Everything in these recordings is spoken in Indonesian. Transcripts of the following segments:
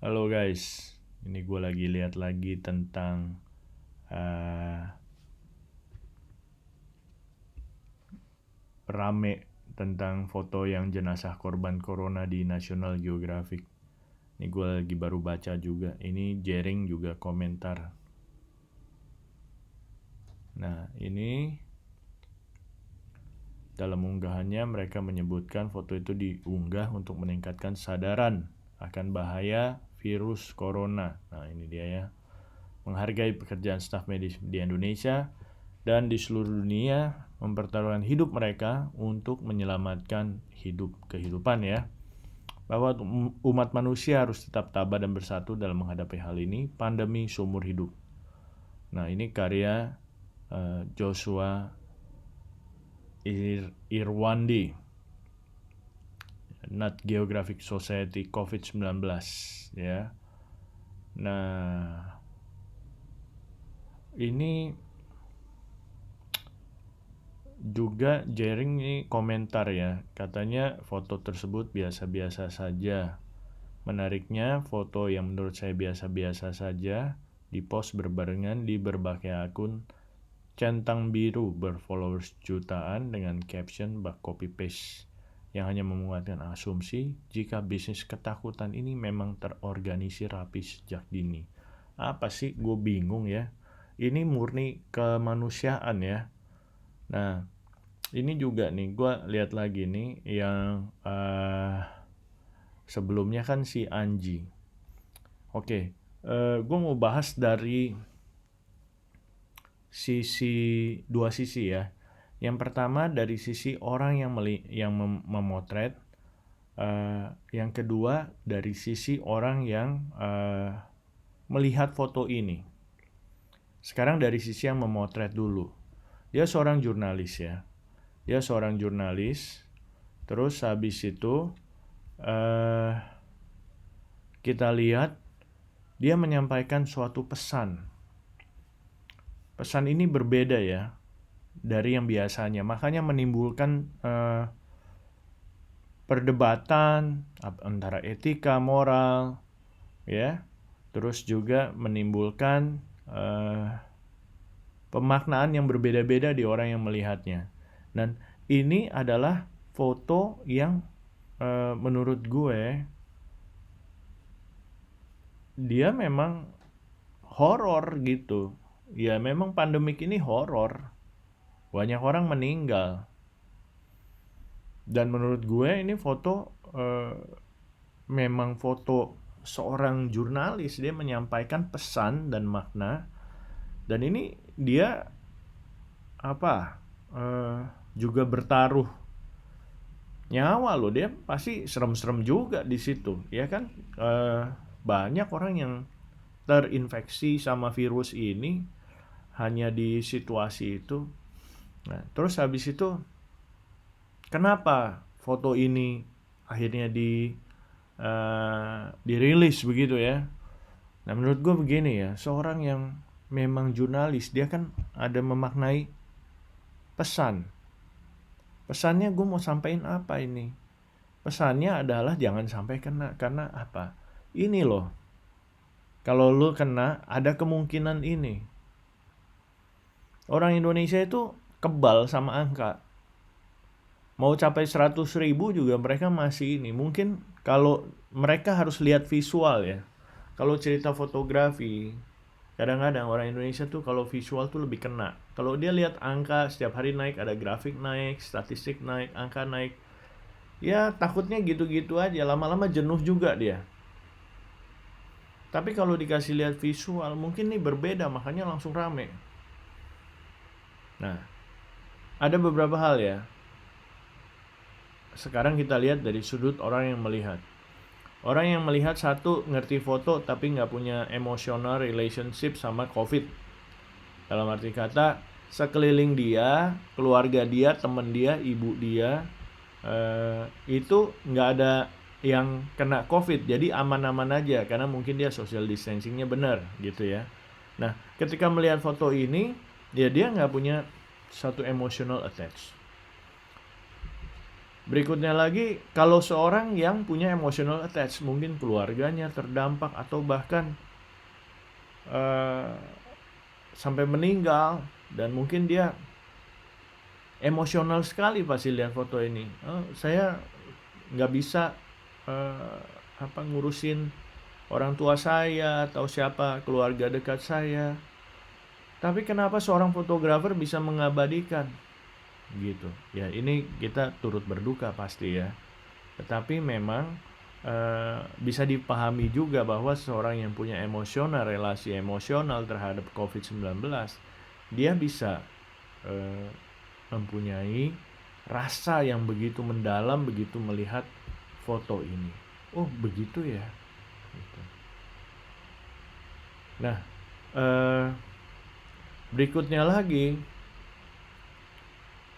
Halo guys, ini gue lagi lihat lagi tentang uh, rame tentang foto yang jenazah korban corona di National Geographic. Ini gue lagi baru baca juga. Ini Jering juga komentar. Nah, ini dalam unggahannya mereka menyebutkan foto itu diunggah untuk meningkatkan kesadaran akan bahaya virus corona. Nah, ini dia ya. Menghargai pekerjaan staf medis di Indonesia dan di seluruh dunia mempertaruhkan hidup mereka untuk menyelamatkan kehidupan ya. Bahwa umat manusia harus tetap tabah dan bersatu dalam menghadapi hal ini, pandemi seumur hidup. Nah, ini karya Joshua Irwandi, Nat Geographic Society COVID-19 ya. Nah, ini juga Jering ini komentar ya, katanya foto tersebut biasa-biasa saja. Menariknya, foto yang menurut saya biasa-biasa saja dipost berbarengan di berbagai akun centang biru berfollowers jutaan dengan caption bak copy paste yang hanya memuatkan asumsi jika bisnis ketakutan ini memang terorganisir rapi sejak dini. Apa sih? Gue bingung ya. Ini murni kemanusiaan ya. Nah, ini juga nih, gue lihat lagi nih yang sebelumnya kan si Anji. Oke, gue mau bahas dari dua sisi ya. Yang pertama dari sisi orang yang memotret, yang kedua dari sisi orang yang melihat foto ini. Sekarang dari sisi yang memotret dulu. Dia seorang jurnalis ya. Terus habis itu kita lihat dia menyampaikan suatu pesan. Pesan ini berbeda ya dari yang biasanya, makanya menimbulkan perdebatan antara etika, moral, ya. Terus juga menimbulkan pemaknaan yang berbeda-beda di orang yang melihatnya. Dan ini adalah foto yang menurut gue dia memang horor gitu. Ya memang pandemik ini horor. Banyak orang meninggal. Dan menurut gue ini foto memang foto seorang jurnalis. Dia menyampaikan pesan dan makna. Dan ini dia juga bertaruh nyawa loh. Dia pasti serem-serem juga di situ, ya kan? Banyak orang yang terinfeksi sama virus ini hanya di situasi itu. Nah, terus habis itu kenapa foto ini akhirnya dirilis begitu ya? Nah, menurut gue begini ya, seorang yang memang jurnalis, dia kan ada memaknai pesan. Pesannya gue mau sampaikan apa ini? Pesannya adalah jangan sampai kena, karena apa? Ini loh, kalau lu kena, ada kemungkinan ini. Orang Indonesia itu kebal sama angka. Mau capai 100.000 juga mereka masih ini. Mungkin kalau mereka harus lihat visual ya. Kalau cerita fotografi, kadang-kadang orang Indonesia tuh kalau visual tuh lebih kena. Kalau dia lihat angka setiap hari naik, ada grafik naik, statistik naik, angka naik, ya takutnya gitu-gitu aja. Lama-lama jenuh juga dia. Tapi kalau dikasih lihat visual, mungkin nih berbeda, makanya langsung rame. Nah, ada beberapa hal ya. Sekarang kita lihat dari sudut orang yang melihat. Orang yang melihat satu ngerti foto tapi nggak punya emotional relationship sama COVID. Dalam arti kata, sekeliling dia, keluarga dia, teman dia, ibu dia, itu nggak ada yang kena COVID. Jadi aman-aman aja karena mungkin dia social distancingnya benar gitu ya. Nah, ketika melihat foto ini, ya dia nggak punya satu emotional attach. Berikutnya lagi, kalau seorang yang punya emotional attach, mungkin keluarganya terdampak atau bahkan eh, sampai meninggal, dan mungkin dia emosional sekali pasti lihat foto ini. Saya nggak bisa eh, ngurusin orang tua saya atau siapa keluarga dekat saya. Tapi kenapa seorang fotografer bisa mengabadikan gitu? Ya ini kita turut berduka pasti ya. Tetapi memang bisa dipahami juga bahwa seorang yang punya relasi emosional terhadap COVID-19, dia bisa eh, mempunyai rasa yang begitu mendalam begitu melihat foto ini. Oh begitu ya. Gitu. Nah, eh, berikutnya lagi,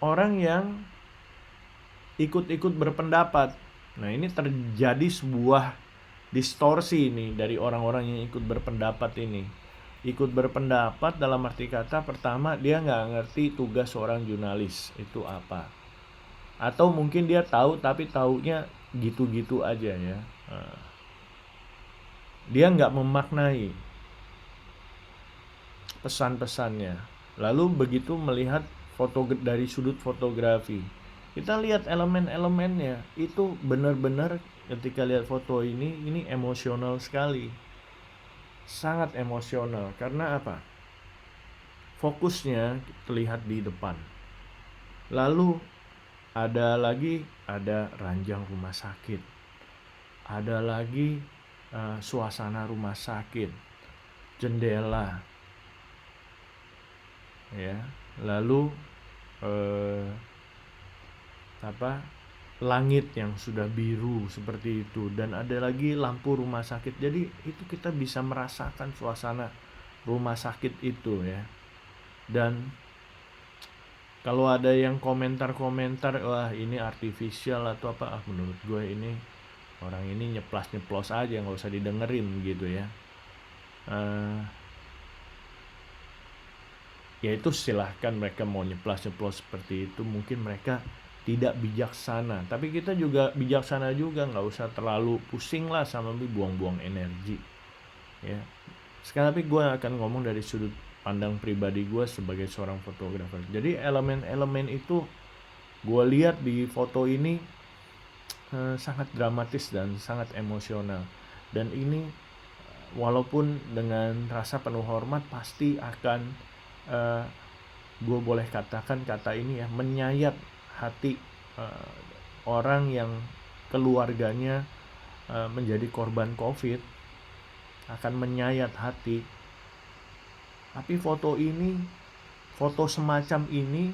orang yang ikut-ikut berpendapat. Nah, ini terjadi sebuah distorsi ini dari orang-orang yang ikut berpendapat ini. Ikut berpendapat dalam arti kata, pertama dia nggak ngerti tugas seorang jurnalis itu apa. Atau mungkin dia tahu tapi taunya gitu-gitu aja ya. Dia nggak memaknai pesan-pesannya. Lalu begitu melihat foto dari sudut fotografi, kita lihat elemen-elemennya itu benar-benar ketika lihat foto ini emosional sekali, sangat emosional. Karena apa? Fokusnya terlihat di depan. Lalu ada ranjang rumah sakit, ada lagi suasana rumah sakit, jendela, ya, lalu langit yang sudah biru seperti itu, dan ada lagi lampu rumah sakit. Jadi itu kita bisa merasakan suasana rumah sakit itu ya. Dan kalau ada yang komentar-komentar, wah ini artificial atau apa, menurut gue ini orang ini nyeplos aja, nggak usah didengerin gitu ya. Ya itu silahkan mereka mau nyeplos seperti itu, mungkin mereka tidak bijaksana. Tapi kita juga bijaksana juga, nggak usah terlalu pusing lah sama buang-buang energi ya. Sekali lagi gue akan ngomong dari sudut pandang pribadi gue sebagai seorang fotografer. Jadi elemen-elemen itu gue lihat di foto ini sangat dramatis dan sangat emosional. Dan ini walaupun dengan rasa penuh hormat, pasti akan gue boleh katakan kata ini ya, menyayat hati orang yang keluarganya menjadi korban COVID, akan menyayat hati. Tapi foto semacam ini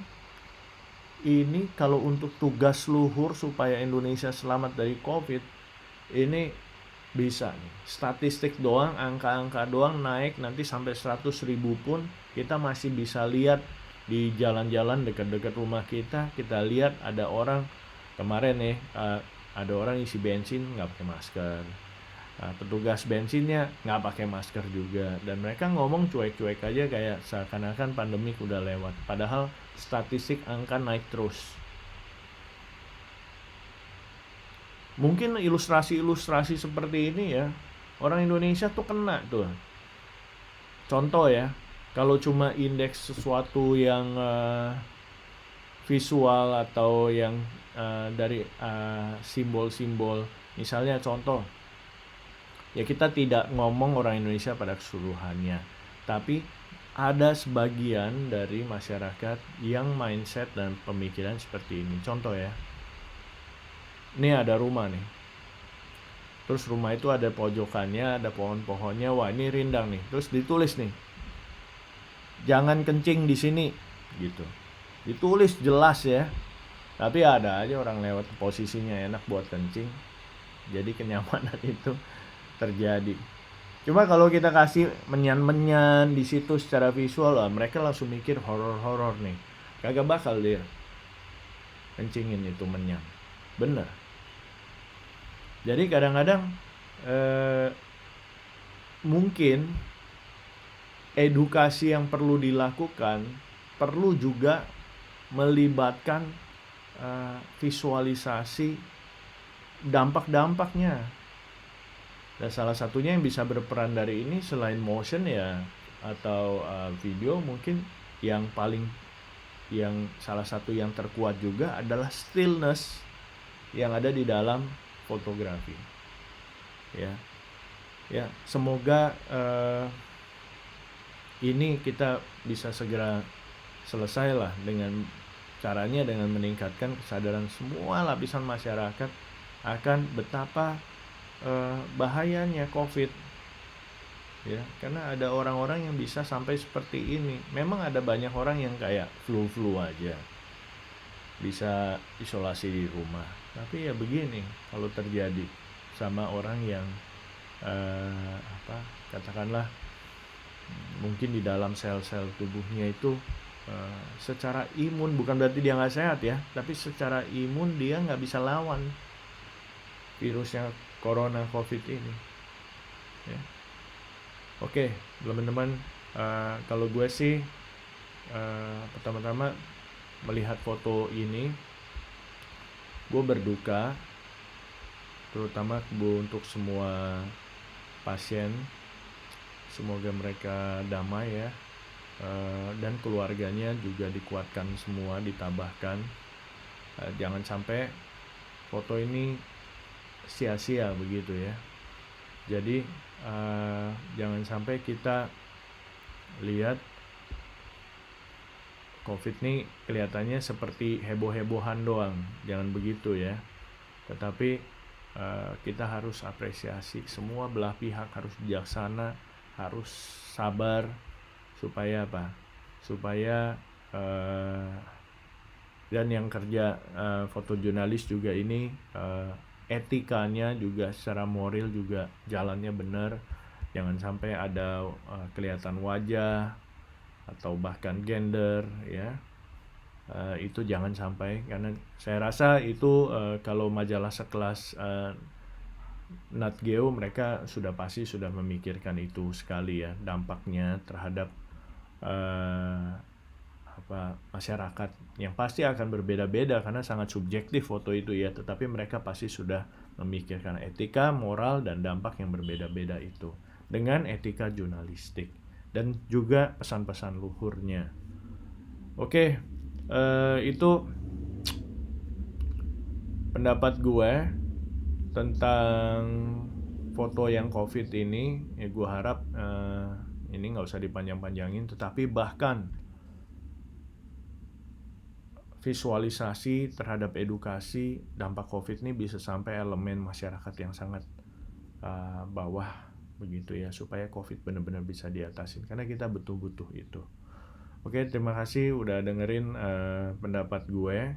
kalau untuk tugas luhur supaya Indonesia selamat dari COVID, ini bisa nih, statistik doang, angka-angka doang naik nanti sampai 100.000 pun kita masih bisa lihat di jalan-jalan dekat-dekat rumah kita. Kita lihat ada orang kemarin nih, ada orang isi bensin nggak pakai masker, petugas bensinnya nggak pakai masker juga, dan mereka ngomong cuek-cuek aja kayak seakan-akan pandemik udah lewat, padahal statistik angka naik terus. Mungkin ilustrasi-ilustrasi seperti ini ya, orang Indonesia tuh kena tuh. Contoh ya, kalau cuma indeks sesuatu yang visual atau yang dari simbol-simbol, misalnya contoh, ya kita tidak ngomong orang Indonesia pada keseluruhannya, tapi ada sebagian dari masyarakat yang mindset dan pemikiran seperti ini. Contoh ya, ini ada rumah nih, terus rumah itu ada pojokannya, ada pohon-pohonnya, wah ini rindang nih, terus ditulis nih, jangan kencing di sini gitu, ditulis jelas ya. Tapi ada aja orang lewat posisinya enak buat kencing, jadi kenyamanan itu terjadi. Cuma kalau kita kasih menyan-menyan di situ secara visual, lah mereka langsung mikir horor-horor nih, kagak bakal dia kencingin itu menyan, bener. Jadi kadang-kadang mungkin edukasi yang perlu dilakukan perlu juga melibatkan visualisasi dampak-dampaknya. Dan salah satunya yang bisa berperan dari ini selain motion ya atau video, mungkin yang salah satu yang terkuat juga adalah stillness yang ada di dalam fotografi. Ya, semoga ini kita bisa segera selesai lah dengan caranya, dengan meningkatkan kesadaran semua lapisan masyarakat akan betapa bahayanya COVID, ya, karena ada orang-orang yang bisa sampai seperti ini. Memang ada banyak orang yang kayak flu aja bisa isolasi di rumah, tapi ya begini kalau terjadi sama orang yang katakanlah mungkin di dalam sel-sel tubuhnya itu secara imun, bukan berarti dia nggak sehat ya, tapi secara imun dia nggak bisa lawan virusnya corona COVID ini, ya. Oke, teman-teman, kalau gue sih pertama-tama melihat foto ini gue berduka, terutama untuk semua pasien. Semoga mereka damai ya, dan keluarganya juga dikuatkan semua, ditabahkan. Jangan sampai foto ini sia-sia begitu ya. Jadi jangan sampai kita lihat COVID ini kelihatannya seperti heboh-hebohan doang, jangan begitu ya. Tetapi kita harus apresiasi, semua belah pihak harus bijaksana, harus sabar, supaya apa? Supaya dan yang kerja fotojurnalis juga ini etikanya juga secara moral juga jalannya benar. Jangan sampai ada kelihatan wajah atau bahkan gender ya. Itu jangan sampai, karena saya rasa itu kalau majalah sekelas Nat Geo mereka pasti sudah memikirkan itu sekali ya, dampaknya terhadap masyarakat yang pasti akan berbeda-beda karena sangat subjektif foto itu ya, tetapi mereka pasti sudah memikirkan etika, moral, dan dampak yang berbeda-beda itu dengan etika jurnalistik dan juga pesan-pesan luhurnya. Oke, itu pendapat gue tentang foto yang COVID ini. Ya gue harap ini nggak usah dipanjang-panjangin, tetapi bahkan visualisasi terhadap edukasi dampak COVID ini bisa sampai elemen masyarakat yang sangat bawah begitu ya, supaya COVID benar-benar bisa diatasin, karena kita butuh itu. Oke, terima kasih udah dengerin pendapat gue.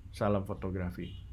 Salam fotografi.